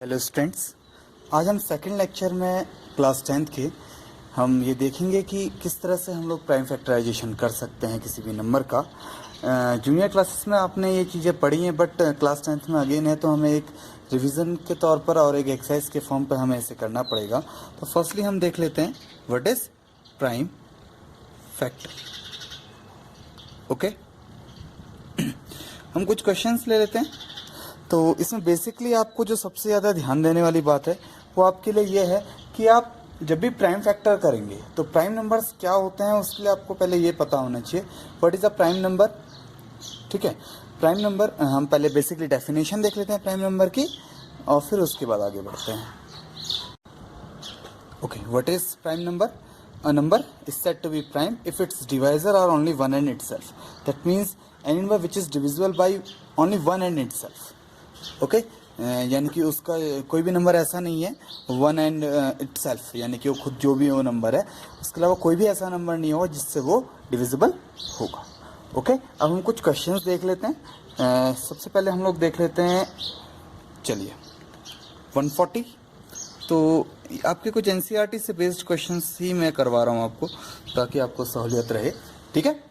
Hello students, आज हम second lecture में क्लास 10th के हम ये देखेंगे कि किस तरह से हम लोग प्राइम फैक्टराइजेशन कर सकते हैं किसी भी नंबर का। जूनियर क्लासेस में आपने ये चीज़ें पढ़ी हैं, बट क्लास 10th में अगेन है तो हमें एक रिवीजन के तौर पर और एक एक्सरसाइज के फॉर्म पर हमें इसे करना पड़ेगा। तो फर्स्टली हम देख लेते हैं what is prime factor. Okay, हम कुछ क्वेश्चंस ले लेते हैं। तो इसमें बेसिकली आपको जो सबसे ज़्यादा ध्यान देने वाली बात है वो आपके लिए ये है कि आप जब भी प्राइम फैक्टर करेंगे तो प्राइम नंबर्स क्या होते हैं उसके लिए आपको पहले ये पता होना चाहिए what is a prime number. ठीक है, प्राइम नंबर हम पहले बेसिकली डेफिनेशन देख लेते हैं प्राइम नंबर की और फिर उसके बाद आगे बढ़ते हैं। Okay, what is prime number? A number is said to be prime if its divisor are only one and itself. That means any number which is divisible by only one and itself. Okay, यानी कि उसका कोई भी number ऐसा नहीं है one and itself, यानी कि वो खुद जो भी वो नंबर है उसके अलावा कोई भी ऐसा नंबर नहीं होगा जिससे वो डिविजिबल होगा। ओके, अब हम कुछ क्वेश्चंस देख लेते हैं। सबसे पहले हम लोग देख लेते हैं, चलिए 140। तो आपके कुछ एनसीईआरटी से बेस्ड क्वेश्चंस ही मैं करवा रहा हूँ आपको ताकि आपको सहूलियत रहे। ठीक है,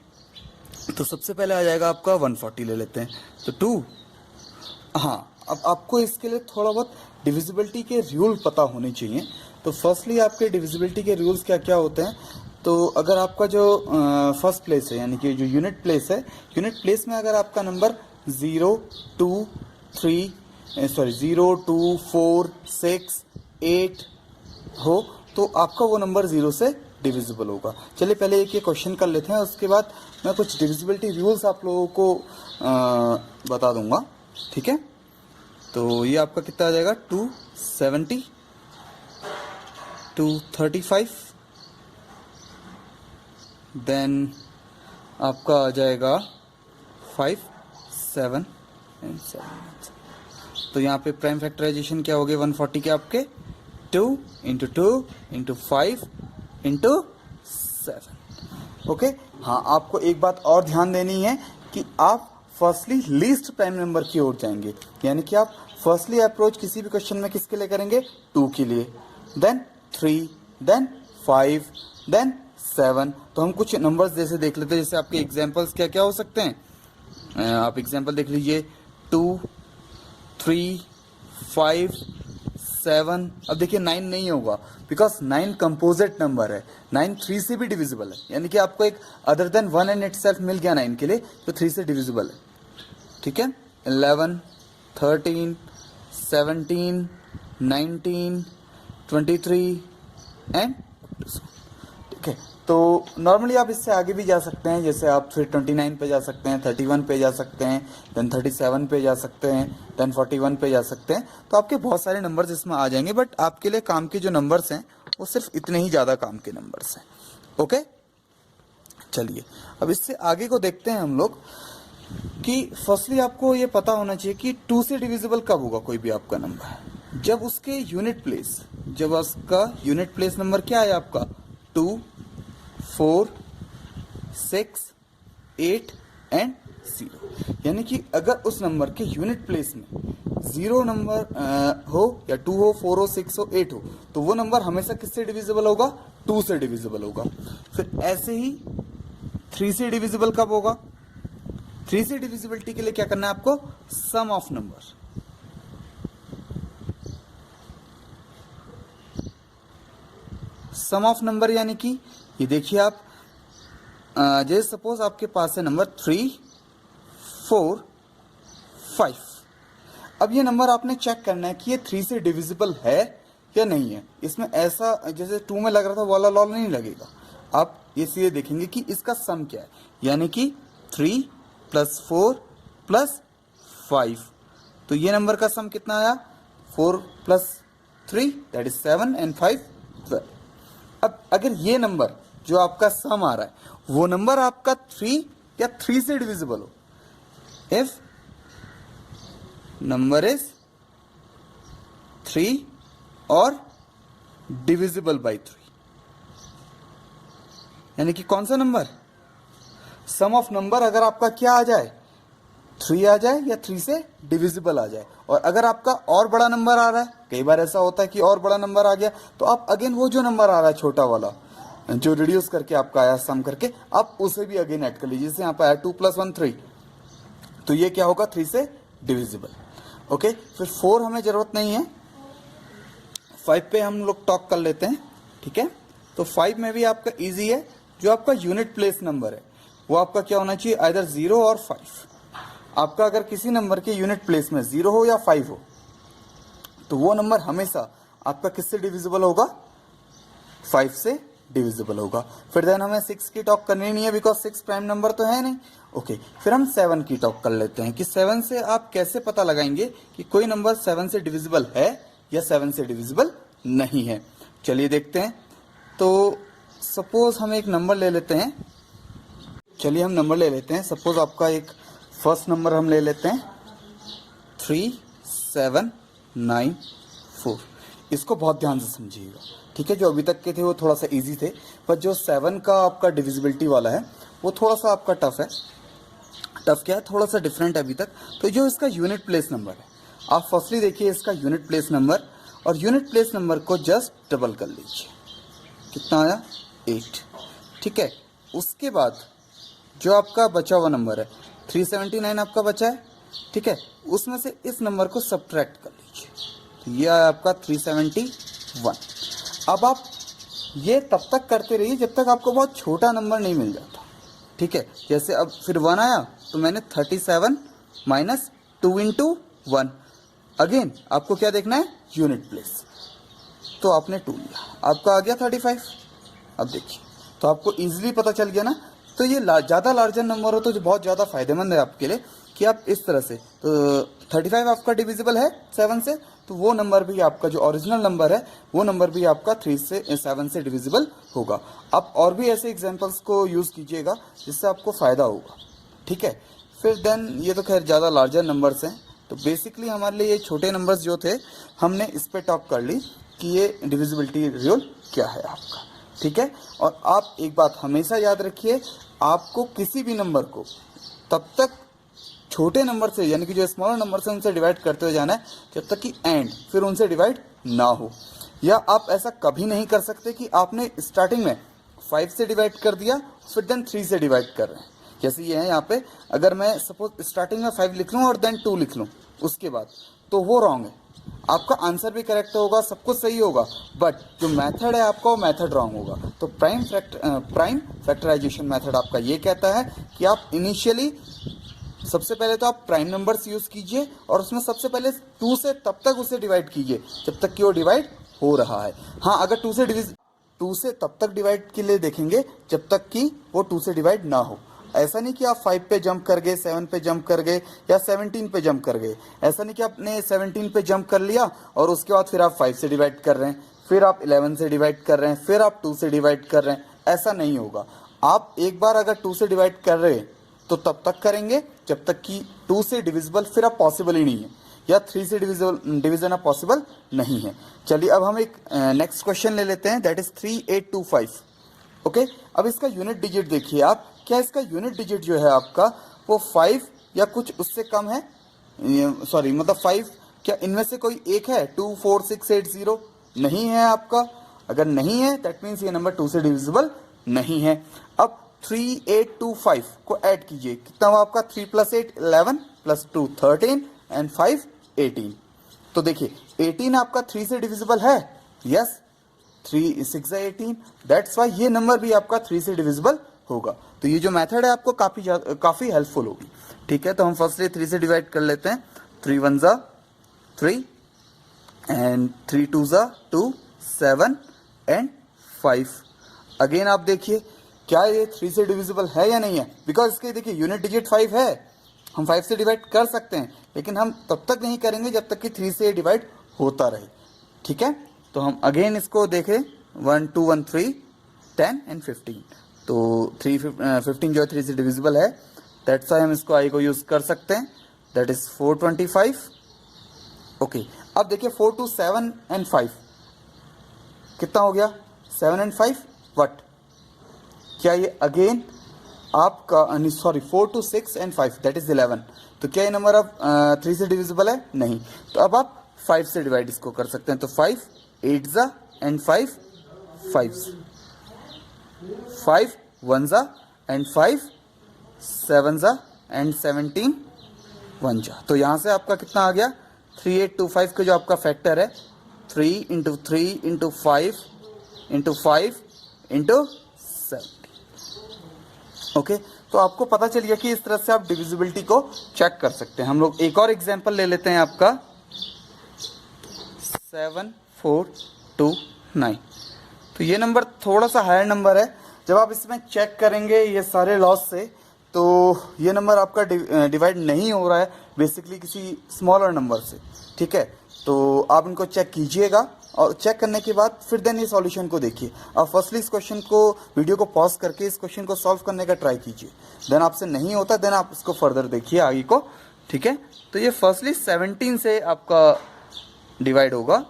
तो सबसे पहले आ जाएगा आपका 140 ले लेते हैं। तो 2, हाँ, अब आपको इसके लिए थोड़ा बहुत डिविजिबिलिटी के रूल पता होने चाहिए। तो फर्स्टली आपके डिविजिबिलिटी के रूल्स क्या क्या होते हैं। तो अगर आपका जो फर्स्ट प्लेस है यानी कि जो यूनिट प्लेस है, यूनिट प्लेस में अगर आपका नंबर 0, 2, 4, 6, 8 हो तो आपका वो नंबर 0 से डिविजिबल होगा। चलिए पहले एक ये क्वेश्चन कर लेते हैं, उसके बाद मैं कुछ डिविजिबिलिटी रूल्स आप लोगों को बता दूंगा। ठीक है, तो ये आपका कितना आ जाएगा 270, 235, देन आपका आ जाएगा 5, 7 एंड 7। तो यहाँ पे प्राइम फैक्टराइजेशन क्या हो गए 140 के आपके 2 इंटू 2 इंटू 5 इंटू 7। ओके, हाँ, आपको एक बात और ध्यान देनी है कि आप फर्स्टली लीस्ट प्राइम नंबर की ओर जाएंगे, यानी कि आप फर्स्टली अप्रोच किसी भी क्वेश्चन में किसके लिए करेंगे 2 के लिए, देन 3, देन 5, देन 7। तो हम कुछ नंबर्स जैसे देख लेते हैं, जैसे आपके एग्जांपल्स क्या क्या हो सकते हैं। आप एग्जांपल देख लीजिए 2, 3, 5, 7। अब देखिए 9 नहीं होगा बिकॉज 9 कंपोजिट नंबर है, 9 3 से भी डिविजिबल है, यानी कि आपको एक अदर देन 1 एंड इटसेल्फ मिल गया 9 के लिए जो 3 से डिविजिबल है। ठीक है, 11, 13, 17, 19, 23 एंड। ठीक है, तो नॉर्मली आप इससे आगे भी जा सकते हैं, जैसे आप फिर 29 पे जा सकते हैं, 31 पे जा सकते हैं, देन 37 पे जा सकते हैं, देन 41 पे जा सकते हैं। तो आपके बहुत सारे नंबर्स इसमें आ जाएंगे, बट आपके लिए काम के जो नंबर्स हैं वो सिर्फ इतने ही ज़्यादा काम के नंबर्स हैं। ओके, चलिए अब इससे आगे को देखते हैं हम लोग कि फर्स्टली आपको ये पता होना चाहिए कि 2 से डिविजिबल कब होगा कोई भी आपका नंबर, जब उसके यूनिट प्लेस, जब उसका यूनिट प्लेस नंबर क्या है आपका 2, 4, 6, 8 एंड 0। यानी कि अगर उस नंबर के यूनिट प्लेस में 0 नंबर हो या 2 हो, 4 हो, 6 हो, 8 हो तो वो नंबर हमेशा किससे डिविजिबल होगा 2 से डिविजिबल होगा। फिर ऐसे ही 3 से डिविजिबल कब होगा, 3 से डिविजिबिलिटी के लिए क्या करना है आपको sum of number. Sum of number यानी कि ये देखिए आप जैसे सपोज आपके पास है नंबर 3, 4, 5। अब ये नंबर आपने चेक करना है कि ये 3 से डिविजिबल है या नहीं है। इसमें ऐसा जैसे 2 में लग रहा था वाला लॉल नहीं लगेगा, आप ये सीधे देखेंगे कि इसका सम क्या है, यानी कि 3 + 4 + 5। तो ये नंबर का सम कितना आया 4 + 3 दैट इज 7 एंड 5 12। अब अगर ये नंबर जो आपका सम आ रहा है वो नंबर आपका 3 या 3 से डिविजिबल हो, इफ नंबर इज 3 और डिविजिबल बाई 3, यानी कि कौन सा नंबर सम ऑफ नंबर अगर आपका क्या आ जाए 3 आ जाए या 3 से डिविजिबल आ जाए। और अगर आपका और बड़ा नंबर आ रहा है, कई बार ऐसा होता है कि और बड़ा नंबर आ गया, तो आप अगेन वो जो नंबर आ रहा है छोटा वाला जो रिड्यूस करके आपका आया सम करके, आप उसे भी अगेन ऐड कर लीजिए। जैसे यहाँ पे आया 2 + 1 3, तो ये क्या होगा 3 से डिविजिबल। ओके, फिर 4 हमें जरूरत नहीं है, 5 पे हम लोग टॉक कर लेते हैं। ठीक है, तो 5 में भी आपका इजी है, जो आपका यूनिट प्लेस नंबर है वो आपका क्या होना चाहिए, आइदर 0 और 5। आपका अगर किसी नंबर के यूनिट प्लेस में 0 हो या 5 हो, तो वो नंबर हमेशा आपका किससे डिविजिबल होगा, 5 से डिविजिबल होगा। फिर देन हमें 6 की टॉक करनी नहीं है, बिकॉज 6 प्राइम नंबर तो है नहीं। ओके, फिर हम 7 की टॉक कर लेते हैं कि 7 से आप कैसे पता लगाएंगे कि कोई नंबर 7 से डिविजिबल है या 7 से डिविजिबल नहीं है। चलिए देखते हैं। तो सपोज हम एक नंबर ले लेते हैं, चलिए हम नंबर ले लेते हैं। सपोज आपका एक फर्स्ट नंबर हम ले लेते हैं 3794। इसको बहुत ध्यान से समझिएगा, ठीक है। जो अभी तक के थे वो थोड़ा सा इजी थे, पर जो 7 का आपका डिविजिबिलिटी वाला है वो थोड़ा सा आपका टफ है। टफ क्या है, थोड़ा सा डिफरेंट है अभी तक। तो जो इसका यूनिट प्लेस नंबर है, आप फर्स्टली देखिए इसका यूनिट प्लेस नंबर, और यूनिट प्लेस नंबर को जस्ट डबल कर लीजिए। कितना आया, 8। ठीक है, उसके बाद जो आपका बचा हुआ नंबर है 379 आपका बचा है। ठीक है, उसमें से इस नंबर को सब्ट्रैक्ट कर लीजिए, तो ये आया आपका 371। अब आप ये तब तक करते रहिए जब तक आपको बहुत छोटा नंबर नहीं मिल जाता। ठीक है, जैसे अब फिर 1 आया तो मैंने 37 माइनस 2 × 1। अगेन आपको क्या देखना है, यूनिट प्लेस, तो आपने 2 लिया, आपका आ गया 35। अब देखिए, तो आपको इजीली पता चल गया ना। तो ये ज़्यादा लार्जर नंबर हो तो जो बहुत ज़्यादा फायदेमंद है आपके लिए कि आप इस तरह से, तो 35 आपका डिविजिबल है 7 से, तो वो नंबर भी आपका जो ओरिजिनल नंबर है वो नंबर भी आपका 3 से 7 से डिविजिबल होगा। आप और भी ऐसे एग्जांपल्स को यूज़ कीजिएगा जिससे आपको फ़ायदा होगा। ठीक है, फिर देन ये तो खैर ज़्यादा लार्जर नंबर्स हैं, तो बेसिकली हमारे लिए ये छोटे नंबर्स जो थे हमने इस पर टॉप कर ली कि ये डिविजिबिलिटी रूल क्या है आपका। ठीक है, और आप एक बात हमेशा याद रखिए, आपको किसी भी नंबर को तब तक छोटे नंबर से, यानी कि जो स्मॉलर नंबर से, उनसे डिवाइड करते हुए जाना है जब तक कि एंड फिर उनसे डिवाइड ना हो। या आप ऐसा कभी नहीं कर सकते कि आपने स्टार्टिंग में 5 से डिवाइड कर दिया फिर देन 3 से डिवाइड कर रहे हैं। जैसे ये है यहाँ पे, अगर मैं सपोज स्टार्टिंग में 5 लिख लूँ और देन 2 लिख लूँ उसके बाद, तो वो रॉन्ग है। आपका आंसर भी करेक्ट होगा, सब कुछ सही होगा, बट जो मेथड है आपका वो मेथड रॉन्ग होगा। तो प्राइम फैक्टराइजेशन मेथड आपका ये कहता है कि आप इनिशियली सबसे पहले तो आप प्राइम नंबर्स यूज़ कीजिए और उसमें सबसे पहले 2 से तब तक उसे डिवाइड कीजिए जब तक कि वो डिवाइड हो रहा है। हाँ, अगर 2 से तब तक डिवाइड के लिए देखेंगे जब तक कि वो 2 से डिवाइड ना हो। ऐसा नहीं कि आप 5 पे जंप कर गए, 7 पे जंप कर गए या 17 पे जंप कर गए। ऐसा नहीं कि आपने 17 पे जंप कर लिया और उसके बाद फिर आप 5 से डिवाइड कर रहे हैं, फिर आप 11 से डिवाइड कर रहे हैं, फिर आप 2 से डिवाइड कर रहे हैं। ऐसा नहीं होगा। आप एक बार अगर 2 से डिवाइड कर रहे हैं तो तब तक करेंगे जब तक कि 2 से डिविजिबल फिर आप पॉसिबल ही नहीं है, या 3 से डिवीजन आप पॉसिबल नहीं है। चलिए अब हम एक नेक्स्ट क्वेश्चन ले लेते हैं, दैट इज 3825। ओके, अब इसका यूनिट डिजिट देखिए आप, क्या इसका यूनिट डिजिट जो है आपका वो 5 या कुछ उससे कम है, सॉरी मतलब 5, क्या इनमें से कोई एक है, 2 4 6 8 0 नहीं है आपका। अगर नहीं है दैट मीन्स ये नंबर 2 से डिविजिबल नहीं है। अब 3825 को ऐड कीजिए, कितना हुआ आपका, 3 + 8 11 + 2 13 एंड 5 18। तो देखिए 18 आपका 3 से डिविजिबल है, यस, 3 6 18, दैट्स वाई ये नंबर भी आपका 3 से डिविजिबल होगा। तो ये जो मेथड है आपको काफ़ी हेल्पफुल होगी। ठीक है, तो हम फर्स्टली 3 से डिवाइड कर लेते हैं। 3 1 ज़ा 3 एंड 3 2 ज़ा 2 7 एंड 5। अगेन आप देखिए क्या ये 3 से डिविजिबल है या नहीं है, बिकॉज इसके देखिए यूनिट डिजिट 5 है, हम 5 से डिवाइड कर सकते हैं, लेकिन हम तब तक नहीं करेंगे जब तक कि 3 से डिवाइड होता रहे। ठीक है, तो हम अगेन इसको देखें, 1 2 1 3 10 एंड 15। तो 15 जो है 3 से डिविजिबल है, दैट्स वाई हम इसको आई को यूज़ कर सकते हैं, दैट इज 425। ओके, अब देखिए 4 2 7 एंड 5 कितना हो गया, 7 एंड 5 वट, क्या ये अगेन आपका, सॉरी 4 2 6 एंड 5 दैट इज 11। तो क्या ये नंबर अब 3 से डिविजिबल है? नहीं। तो अब आप 5 से डिवाइड इसको कर सकते हैं। तो 5 8 जा एंड 5 5 5 1 जा एंड 5 7 जा एंड 17 1 जा। तो यहाँ से आपका कितना आ गया? 3825 का जो आपका फैक्टर है 3 into 3 into 5 into 5 into 7। Okay, तो आपको पता चल गया कि इस तरह से आप डिविजिबिलिटी को चेक कर सकते हैं। हम लोग एक और एग्जांपल ले लेते हैं आपका 7429। तो ये नंबर थोड़ा सा हायर नंबर है। जब आप इसमें चेक करेंगे ये सारे लॉस से, तो ये नंबर आपका डिवाइड नहीं हो रहा है बेसिकली किसी स्मॉलर नंबर से। ठीक है, तो आप इनको चेक कीजिएगा और चेक करने के बाद फिर देन ये सॉल्यूशन को देखिए। आप फर्स्टली इस क्वेश्चन को, वीडियो को पॉज करके इस क्वेश्चन को सॉल्व करने का ट्राई कीजिए। देन आपसे नहीं होता देन आप इसको फर्दर देखिए आगे को। ठीक है, तो ये फर्स्टली 17 से आपका डिवाइड होगा।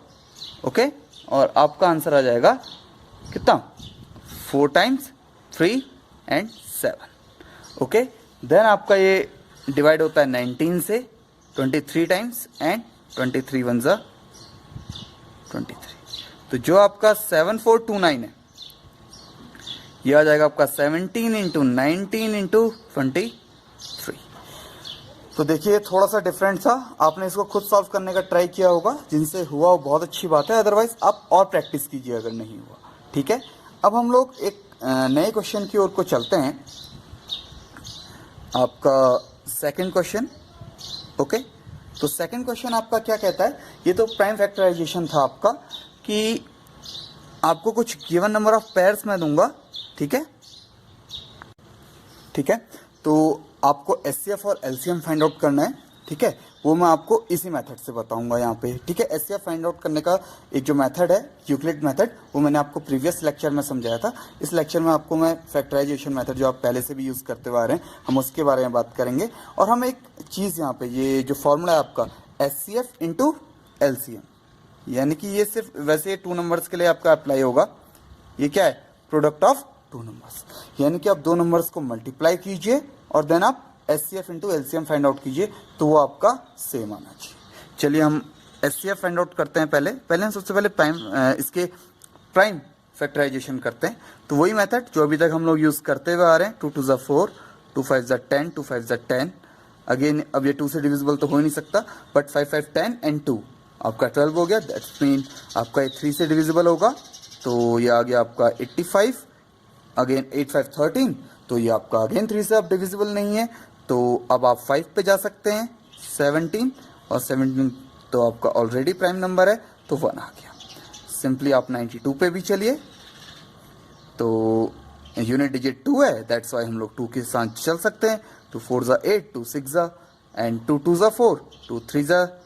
ओके, और आपका आंसर आ जाएगा कितना? 4 टाइम्स 3 एंड 7। ओके, देन आपका ये डिवाइड होता है 19 से 23 टाइम्स एंड 23 1 जा 23। तो जो आपका 7429 है ये आ जाएगा आपका 17 इंटू 19 इंटू 23। तो देखिए थोड़ा सा डिफरेंट था। आपने इसको खुद सॉल्व करने का ट्राई किया होगा, जिनसे हुआ वो बहुत अच्छी बात है, अदरवाइज आप और प्रैक्टिस कीजिए अगर नहीं हुआ। ठीक है, अब हम लोग एक नए क्वेश्चन की ओर को चलते हैं। आपका सेकंड क्वेश्चन। ओके, तो सेकंड क्वेश्चन आपका क्या कहता है? ये तो प्राइम फैक्टराइजेशन था आपका कि आपको कुछ गिवन नंबर ऑफ पेयर्स मैं दूंगा। ठीक है, ठीक है, तो आपको एचसीएफ और एलसीएम फाइंड आउट करना है। ठीक है, वो मैं आपको इसी मेथड से बताऊंगा यहाँ पे। ठीक है, एचसीएफ फाइंड आउट करने का एक जो मेथड है यूक्लिड मेथड, वो मैंने आपको प्रीवियस लेक्चर में समझाया था। इस लेक्चर में आपको मैं फैक्टराइजेशन मेथड जो आप पहले से भी यूज़ करते हुए आ रहे हैं, हम उसके बारे में बात करेंगे। और हम एक चीज़ यहाँ पे, ये जो फॉर्मूला है आपका एचसीएफ इंटू एलसीएम, यानी कि ये सिर्फ वैसे 2 नंबर्स के लिए आपका अप्लाई होगा। ये क्या है? प्रोडक्ट ऑफ 2 नंबर्स, यानी कि आप 2 नंबर्स को मल्टीप्लाई कीजिए और देन आप HCF into LCM find out कीजिए, तो वो आपका सेम आना चाहिए। चलिए हम एचसीएफ फाइंड आउट करते हैं। पहले हम सबसे पहले इसके प्राइम फैक्टराइजेशन करते हैं। तो वही मेथड जो अभी तक हम लोग यूज़ करते हुए आ रहे हैं, 2 2 ज़ा 4, 2 5 ज़ा 10, 2 5 ज़ा 10। अगेन अब ये 2 से डिविजिबल तो हो ही नहीं सकता, बट 5 5 10 एंड 2 आपका 12 हो गया। दैट्स मीन आपका ये 3 से डिविजिबल होगा, तो ये आ गया आपका 85। अगेन 8 5 13, तो ये आपका अगेन 3 से अब डिविजिबल नहीं है। तो अब आप 5 पे जा सकते हैं, 17, और 17 तो आपका ऑलरेडी प्राइम नंबर है, तो 1 आ गया। सिंपली आप 92 पे भी चलिए, तो यूनिट डिजिट 2 है, दैट्स वाई हम लोग 2 के साथ चल सकते हैं। 2 4 ज़ा 8, 2 6 ज़ा एंड 2 2 ज़ा 4, 2 3 ज़ा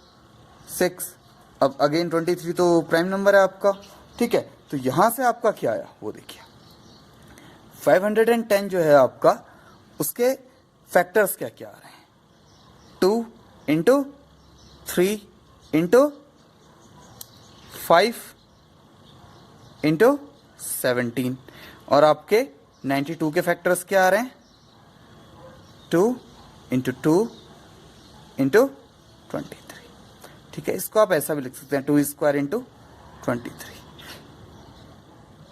6। अब अगेन 23 तो प्राइम नंबर है आपका। ठीक है, तो यहाँ से आपका क्या आया वो देखिए। 510 जो है आपका, उसके फैक्टर्स क्या क्या आ रहे हैं? 2 इंटू 3 इंटू 5 इंटू 17, और आपके 92 के फैक्टर्स क्या आ रहे हैं? 2 इंटू 2 इंटू 23। ठीक है, इसको आप ऐसा भी लिख सकते हैं, 2 स्क्वायर इंटू 23।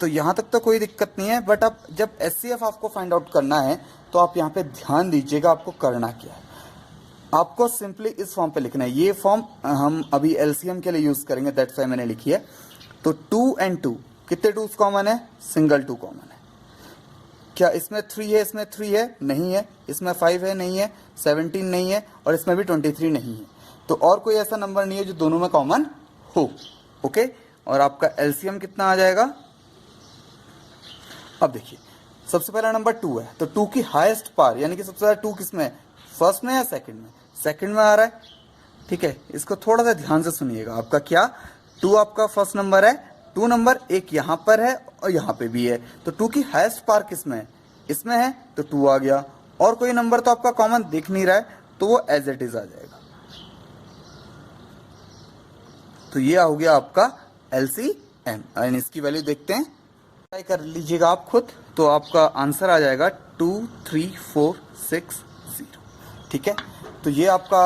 तो यहाँ तक तो कोई दिक्कत नहीं है, बट अब जब एचसीएफ आपको फाइंड आउट करना है तो आप यहाँ पे ध्यान दीजिएगा आपको करना क्या है। आपको सिंपली इस फॉर्म पे लिखना है। ये फॉर्म हम अभी एलसीएम के लिए यूज़ करेंगे, दैट्स वाई मैंने लिखी है। तो 2 एंड 2, कितने 2 कॉमन है? सिंगल 2 कॉमन है। क्या इसमें 3 है? इसमें 3 है? नहीं है। इसमें 5 है? नहीं है। 17 नहीं है, और इसमें भी 23 नहीं है। तो और कोई ऐसा नंबर नहीं है जो दोनों में कॉमन हो। ओके, और आपका एलसीएम कितना आ जाएगा? अब देखिए, सबसे पहला नंबर 2 है, तो 2 की हाईएस्ट पार, यानी कि सबसे ज़्यादा 2 किस में है? फर्स्ट में या सेकंड में? सेकंड में आ रहा है। ठीक है, इसको थोड़ा सा ध्यान से सुनिएगा। आपका क्या? 2 आपका फर्स्ट नंबर है, 2 नंबर एक यहाँ पर है और यहाँ पे भी है, तो 2 की हाईएस्ट पार किस में है? इसमें है, तो 2 आ गया। और कोई नंबर तो आपका कॉमन दिख नहीं रहा है, तो वो एज इट इज आ जाएगा। तो ये हो गया आपका एलसीएम, एंड इसकी वैल्यू देखते हैं। ट्राई कर लीजिएगा आप खुद, तो आपका आंसर आ जाएगा 23460। ठीक है, तो ये आपका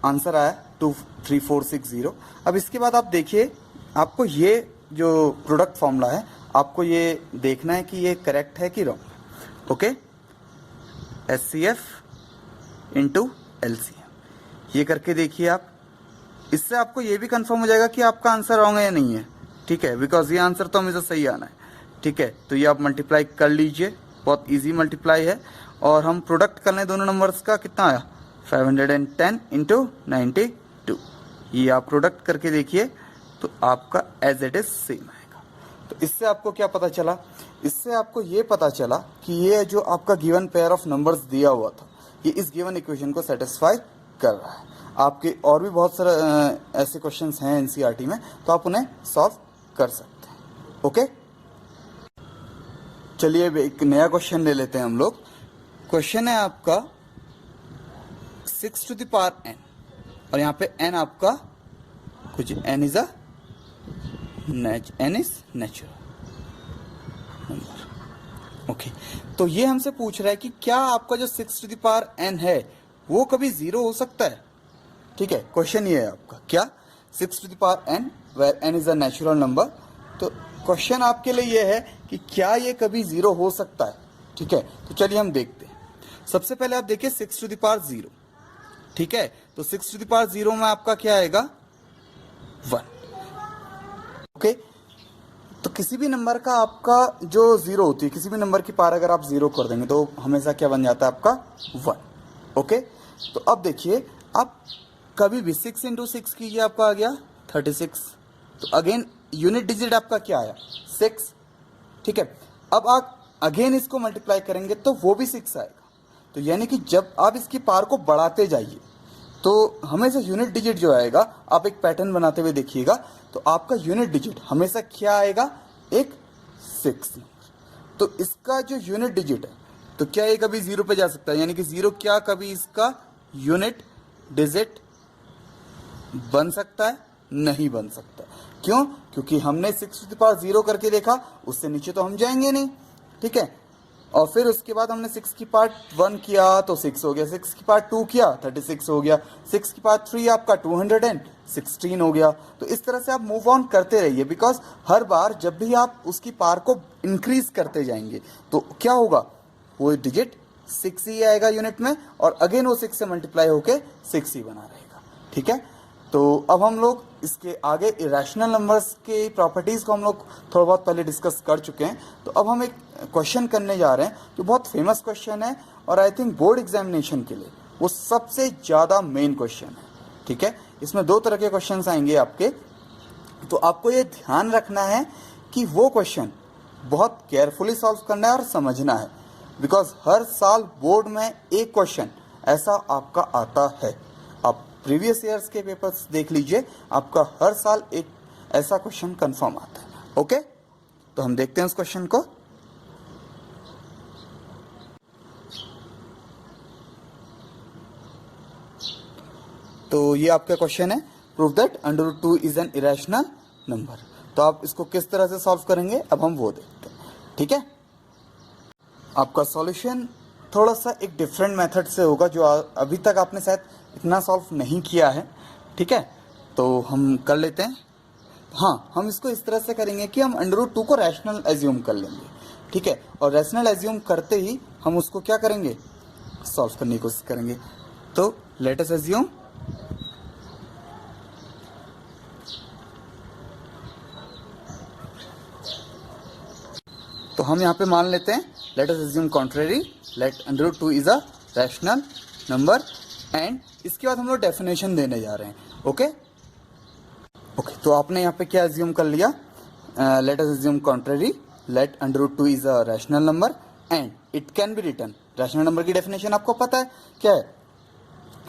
आंसर आया 23460। अब इसके बाद आप देखिए, आपको ये जो प्रोडक्ट फॉर्मूला है आपको ये देखना है कि ये करेक्ट है कि wrong. Okay, HCF into LCM, ये करके देखिए आप। इससे आपको ये भी कंफर्म हो जाएगा कि आपका आंसर रॉन्ग है या नहीं है। ठीक है, बिकॉज ये आंसर तो हमेशा सही आना है। ठीक है, तो ये आप मल्टीप्लाई कर लीजिए, बहुत इजी मल्टीप्लाई है। और हम प्रोडक्ट कर लें दोनों नंबर्स का, कितना आया 510 इंटू 92। ये आप प्रोडक्ट करके देखिए तो आपका एज इट इज सेम आएगा। तो इससे आपको क्या पता चला, इससे आपको ये पता चला कि ये जो आपका गिवन पेयर ऑफ नंबर्स दिया हुआ था ये इस गिवन इक्वेशन को सेटिस्फाई कर रहा है। आपके और भी बहुत सारे ऐसे क्वेश्चंस हैं एनसीईआरटी में, तो आप उन्हें सॉल्व कर सकते हैं। ओके, चलिए अब एक नया क्वेश्चन ले लेते हैं हम लोग। क्वेश्चन है आपका 6 टू द पावर n, और यहाँ पे n आपका कुछ n is natural number. Okay, तो ये हमसे पूछ रहा है कि क्या आपका जो 6 टू द पावर n है वो कभी जीरो हो सकता है। ठीक है, क्वेश्चन ये है आपका, क्या 6 to the power n where n is a natural number. तो क्वेश्चन आपके लिए ये है कि क्या ये कभी जीरो हो सकता है। ठीक है, तो चलिए हम देखते हैं। सबसे पहले आप देखिए 6 टू द पावर 0। ठीक है, तो 6 टू द पावर 0 में आपका क्या आएगा 1। ओके, तो किसी भी नंबर का आपका जो जीरो होती है, किसी भी नंबर की पावर अगर आप जीरो कर देंगे तो हमेशा क्या बन जाता है आपका 1। ओके, तो अब देखिए आप कभी भी 6 इंटू 6 कीजिए, आपका आ गया 36। तो अगेन यूनिट डिजिट आपका क्या आया 6। ठीक है, अब आप अगेन इसको मल्टीप्लाई करेंगे तो वो भी 6 आएगा। तो यानी कि जब आप इसकी पावर को बढ़ाते जाइए तो हमेशा यूनिट डिजिट जो आएगा, आप एक पैटर्न बनाते हुए देखिएगा, तो आपका यूनिट डिजिट हमेशा क्या आएगा, एक 6 नंबर। तो इसका जो यूनिट डिजिट है तो क्या ये कभी जीरो पे जा सकता है, यानी कि जीरो क्या कभी इसका यूनिट डिजिट बन सकता है, नहीं बन सकता। क्यों, क्योंकि हमने 6 टू द पावर 0 करके देखा, उससे नीचे तो हम जाएंगे नहीं। ठीक है, और फिर उसके बाद हमने 6 की पार्ट 1 किया तो 6 हो गया, 6 की पार्ट 2 किया 36 हो गया, 6 की पार्ट 3 आपका 216 हो गया। तो इस तरह से आप मूव ऑन करते रहिए, बिकॉज हर बार जब भी आप उसकी पावर को इंक्रीज करते जाएंगे तो क्या होगा, वो डिजिट 6 ही आएगा यूनिट में, और अगेन वो 6 से मल्टीप्लाई होके 6 ही बना रहेगा। ठीक है, तो अब हम लोग इसके आगे इरेशनल नंबर्स के प्रॉपर्टीज़ को हम लोग थोड़ा बहुत पहले डिस्कस कर चुके हैं। तो अब हम एक क्वेश्चन करने जा रहे हैं जो बहुत फेमस क्वेश्चन है, और आई थिंक बोर्ड एग्जामिनेशन के लिए वो सबसे ज़्यादा मेन क्वेश्चन है। ठीक है, इसमें 2 तरह के क्वेश्चंस आएंगे आपके, तो आपको ये ध्यान रखना है कि वो क्वेश्चन बहुत केयरफुली सॉल्व करना है और समझना है, बिकॉज हर साल बोर्ड में एक क्वेश्चन ऐसा आपका आता है। आप प्रीवियस ईयर्स के पेपर्स देख लीजिए, आपका हर साल एक ऐसा क्वेश्चन कंफर्म आता है। ओके, तो हम देखते हैं उस क्वेश्चन को। तो ये आपका क्वेश्चन है, prove that √2 is an irrational number. तो आप इसको किस तरह से सॉल्व करेंगे अब हम वो देखते हैं। ठीक है, आपका सॉल्यूशन थोड़ा सा एक डिफरेंट मेथड से होगा जो अभी तक आपने शायद इतना सॉल्व नहीं किया है। ठीक है, तो हम कर लेते हैं। हाँ, हम इसको इस तरह से करेंगे कि हम √2 को रैशनल एज्यूम कर लेंगे। ठीक है, और रैशनल एज्यूम करते ही हम उसको क्या करेंगे, सॉल्व करने की कोशिश करेंगे। तो लेट अस एज्यूम तो हम यहाँ पे मान लेते हैं, let us assume contrary, let √2 is a rational number, and इसके बाद हम लोग डेफिनेशन देने जा रहे हैं। ओके, तो आपने यहाँ पे क्या एज्यूम कर लिया, let us assume contrary, let √2 is a rational number and it can be written. Rational number की डेफिनेशन आपको पता है क्या है,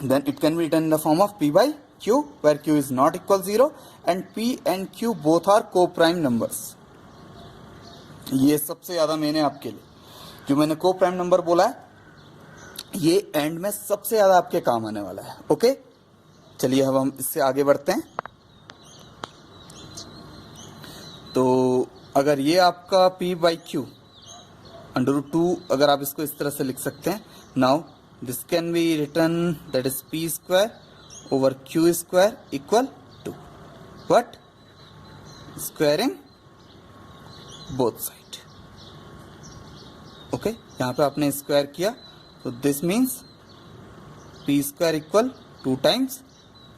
then it can be written in the form of p by q where q is not equal 0 and p and q both are co-prime numbers। ये सबसे ज्यादा मैंने आपके लिए जो मैंने को प्राइम नंबर बोला है, ये एंड में सबसे ज्यादा आपके काम आने वाला है। ओके, चलिए अब हम इससे आगे बढ़ते हैं। तो अगर ये आपका p बाई क्यू √2, अगर आप इसको इस तरह से लिख सकते हैं, now this can be written that is p square over q square equal to what, squaring both side. Okay, यहाँ पे आपने स्क्वायर किया तो this means p square equal 2 times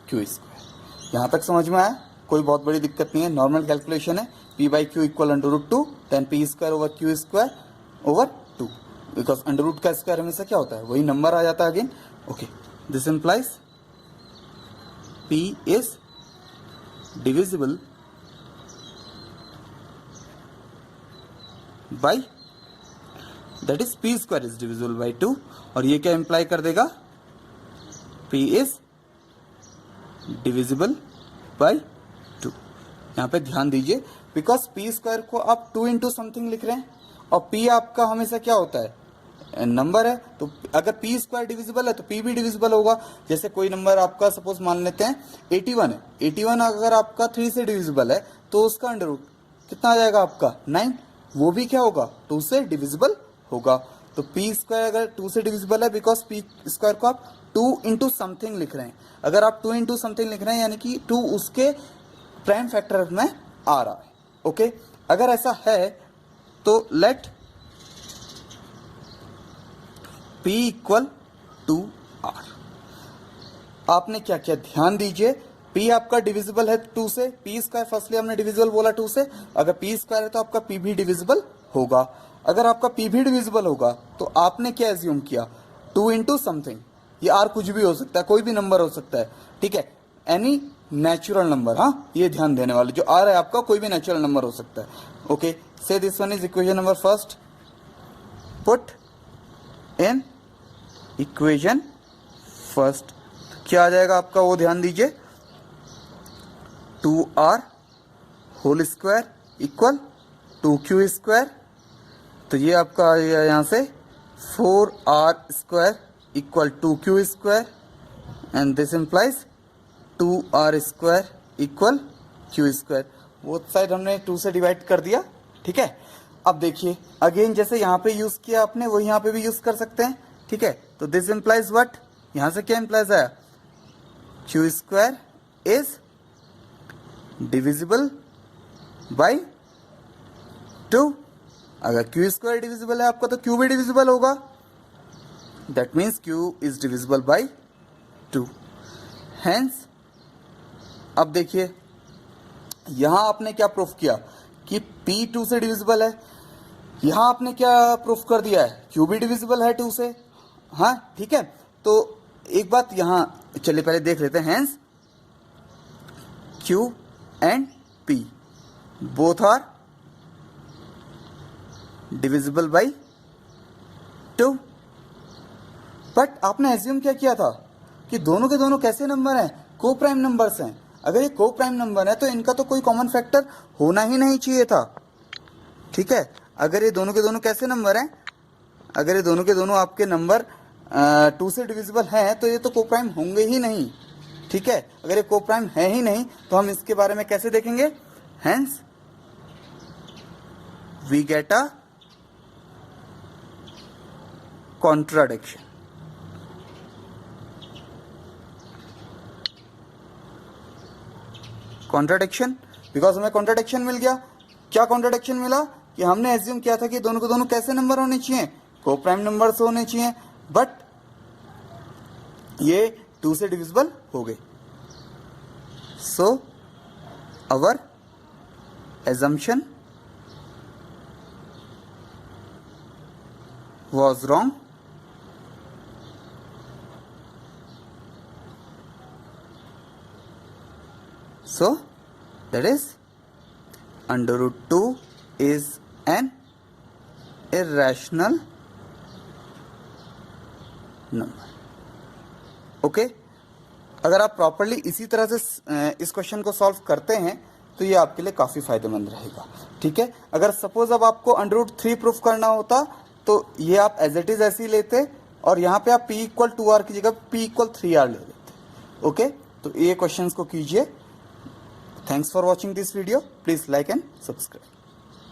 q square. यहाँ तक समझ में आया? कोई बहुत बड़ी दिक्कत नहीं है, नॉर्मल कैलकुलेशन है। p by q equal √2 then p square over q square over 2, because √ का स्क्वायर हमेशा क्या होता है, वही नंबर आ जाता है again. Okay, this implies p is divisible by, that is p square is divisible by 2, और ये क्या इंप्लाई कर देगा, p इज डिविजिबल बाई 2। यहाँ पे ध्यान दीजिए, बिकॉज p स्क्वायर को आप 2 इंटू समथिंग लिख रहे हैं, और p आपका हमेशा क्या होता है, नंबर है, तो अगर p स्क्वायर डिविजिबल है तो p भी डिविजिबल होगा। जैसे कोई नंबर आपका सपोज मान लेते हैं 81 है, 81 अगर आपका 3 से डिविजिबल है तो उसका √ कितना आ जाएगा आपका 9, वो भी क्या होगा 2 से डिविजिबल होगा। तो p स्क्वायर अगर 2 से डिविजिबल है, बिकॉज p स्क्वायर को आप 2 इंटू समथिंग लिख रहे हैं। अगर आप 2 इंटू समथिंग लिख रहे हैं यानी कि 2 उसके प्राइम फैक्टर में आ रहा है। ओके, अगर ऐसा है तो let p equal to r। आपने क्या किया, ध्यान दीजिए, p आपका डिविजिबल है 2 से, p स्क्वायर फर्स्टली हमने डिविजिबल बोला 2 से, अगर p स्क्वायर है तो आपका p भी डिविजिबल होगा। अगर आपका p भी डिविजिबल होगा तो आपने क्या एज्यूम किया, 2 इंटू समथिंग, ये r कुछ भी हो सकता है, कोई भी नंबर हो सकता है, ठीक है, एनी नेचुरल नंबर, हाँ ये ध्यान देने वाले, जो r है आपका कोई भी नेचुरल नंबर हो सकता है। ओके, से this one is equation number first, put in equation first, क्या आ जाएगा आपका वो ध्यान दीजिए, 2r whole square equal 2q square, तो ये आपका आ गया यहाँ से 4r square equal 2q square, and this implies 2r square equal q square. वो साइड हमने 2 से डिवाइड कर दिया, ठीक है। अब देखिए अगेन जैसे यहाँ पे यूज किया आपने वही यहाँ पे भी यूज कर सकते हैं, ठीक है। तो दिस इंप्लाइज व्हाट, यहाँ से क्या इंप्लाइज आया, q square is divisible by 2। अगर q स्क्वायर डिविजिबल है आपका तो q भी डिविजिबल होगा, that means q is divisible by 2। Hence अब देखिए यहां आपने क्या प्रूफ किया कि p 2 से डिविजिबल है, यहां आपने क्या प्रूफ कर दिया है, q भी डिविजिबल है 2 से, हाँ ठीक है। तो एक बात यहां चलिए पहले देख लेते हैं, hence q and p both are divisible by 2। But आपने एज्यूम क्या किया था कि दोनों के दोनों कैसे नंबर हैं, को प्राइम नंबर्स हैं। अगर ये को प्राइम नंबर है तो इनका तो कोई कॉमन फैक्टर होना ही नहीं चाहिए था, ठीक है। अगर ये दोनों के दोनों कैसे नंबर हैं, अगर ये दोनों के दोनों आपके नंबर 2 से डिविजिबल हैं तो ये तो को प्राइम होंगे ही नहीं, ठीक है। अगर ये को प्राइम है ही नहीं तो हम इसके बारे में कैसे देखेंगे, hence we get a contradiction. Contradiction because हमें कॉन्ट्राडिक्शन मिल गया। क्या कॉन्ट्राडिक्शन मिला कि हमने एज्यूम किया था कि दोनों के दोनों कैसे नंबर होने चाहिए, को प्राइम नंबर्स होने चाहिए, बट ये 2 से डिविजिबल हो गए। सो अवर assumption was wrong. So that is under root 2 is an irrational number. Okay? अगर आप प्रॉपरली इसी तरह से इस क्वेश्चन को सॉल्व करते हैं तो ये आपके लिए काफ़ी फायदेमंद रहेगा, ठीक है। अगर सपोज अब आपको अंडर रूट 3 प्रूफ करना होता तो ये आप एज इट इज ऐसे ही लेते और यहाँ पे आप p इक्वल 2r की जगह p इक्वल 3r ले लेते। ओके, तो ये क्वेश्चंस को कीजिए। Thanks for watching this video, please like and subscribe.